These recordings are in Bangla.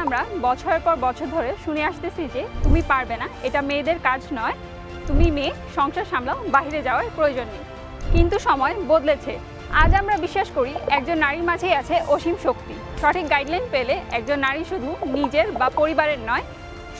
আমরা বছরের পর বছর ধরে শুনে আসতেছি যে তুমি পারবে না, এটা মেয়েদের কাজ নয়, তুমি মেয়ে, সংসার সামলাও, বাইরে যাওয়ার প্রয়োজন নেই। কিন্তু সময় বদলেছে। আজ আমরা বিশ্বাস করি একজন নারীর মাঝেই আছে অসীম শক্তি। সঠিক গাইডলাইন পেলে একজন নারী শুধু নিজের বা পরিবারের নয়,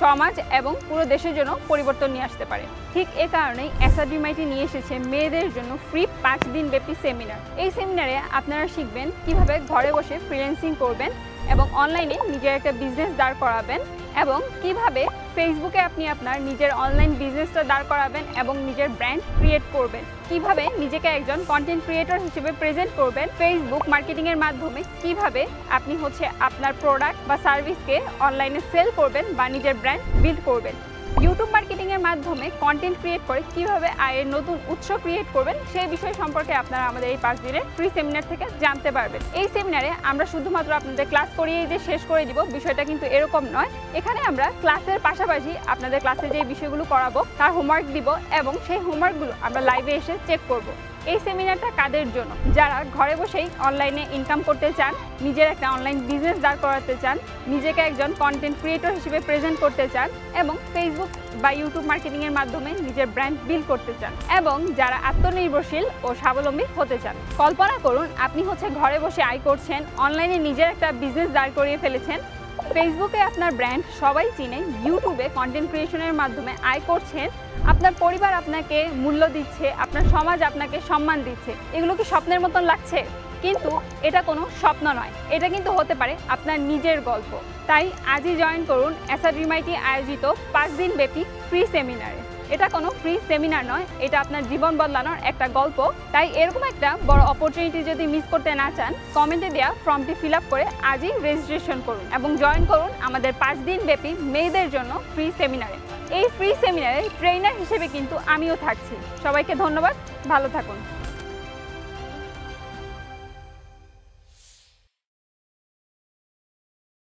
সমাজ এবং পুরো দেশের জন্য পরিবর্তন নিয়ে আসতে পারে। ঠিক এ কারণেই এসআরডিমাইটি নিয়ে এসেছে মেয়েদের জন্য ফ্রি 5 দিন ব্যাপী সেমিনার। এই সেমিনারে আপনারা শিখবেন কিভাবে ঘরে বসে ফ্রিল্যান্সিং করবেন এবং অনলাইনে নিজের একটা বিজনেস দাঁড় করাবেন, এবং কিভাবে ফেসবুকে আপনি আপনার নিজের অনলাইন বিজনেসটা দাঁড় করাবেন এবং নিজের ব্র্যান্ড ক্রিয়েট করবেন, কিভাবে নিজেকে একজন কন্টেন্ট ক্রিয়েটর হিসেবে প্রেজেন্ট করবেন ফেসবুক মার্কেটিংয়ের মাধ্যমে, কিভাবে আপনি আপনার প্রোডাক্ট বা সার্ভিসকে অনলাইনে সেল করবেন বা নিজের ব্র্যান্ড বিল্ড করবেন, ইউটিউব মার্কেটিংয়ের মাধ্যমে কন্টেন্ট ক্রিয়েট করে কিভাবে আয়ের নতুন উৎস ক্রিয়েট করবেন, সেই বিষয় সম্পর্কে আপনারা আমাদের এই 5 দিনের ফ্রি সেমিনার থেকে জানতে পারবেন। এই সেমিনারে আমরা শুধুমাত্র আপনাদের ক্লাস করিয়ে যে শেষ করে দিব, বিষয়টা কিন্তু এরকম নয়। এখানে আমরা ক্লাসের পাশাপাশি আপনাদের ক্লাসে যে বিষয়গুলো করাবো তার হোমওয়ার্ক দিব, এবং সেই হোমওয়ার্কগুলো আমরা লাইভে এসে চেক করব। এই সেমিনারটা কাদের জন্য? যারা ঘরে বসেই অনলাইনে ইনকাম করতে চান, নিজের একটা অনলাইন বিজনেস দাঁড় করাতে চান, নিজেকে একজন কন্টেন্ট ক্রিয়েটর হিসেবে প্রেজেন্ট করতে চান, এবং ফেসবুক বা ইউটিউব মার্কেটিংয়ের মাধ্যমে নিজের ব্র্যান্ড বিল্ড করতে চান, এবং যারা আত্মনির্ভরশীল ও স্বাবলম্বী হতে চান। কল্পনা করুন আপনি ঘরে বসে আয় করছেন, অনলাইনে নিজের একটা বিজনেস দাঁড় করিয়ে ফেলেছেন, ফেসবুকে আপনার ব্র্যান্ড সবাই চিনে, ইউটিউবে কন্টেন্ট ক্রিয়েশনের মাধ্যমে আয় করছেন, আপনার পরিবার আপনাকে মূল্য দিচ্ছে, আপনার সমাজ আপনাকে সম্মান দিচ্ছে। এগুলো কি স্বপ্নের মতন লাগছে? কিন্তু এটা কোনো স্বপ্ন নয়, এটা কিন্তু হতে পারে আপনার নিজের গল্প। তাই আজই জয়েন করুন এসআরডিমাইটি আয়োজিত 5 দিন ব্যাপী ফ্রি সেমিনারে। এটা কোনো ফ্রি সেমিনার নয়, এটা আপনার জীবন বদলানোর একটা গল্প। তাই এরকম একটা বড় অপরচুনিটি যদি মিস করতে না চান, কমেন্টে দেওয়া ফর্মটি ফিল আপ করে আজই রেজিস্ট্রেশন করুন এবং জয়েন করুন আমাদের 5 দিন ব্যাপী মেয়েদের জন্য ফ্রি সেমিনারে। এই ফ্রি সেমিনারে ট্রেনার হিসেবে কিন্তু আমিও থাকছি। সবাইকে ধন্যবাদ, ভালো থাকুন।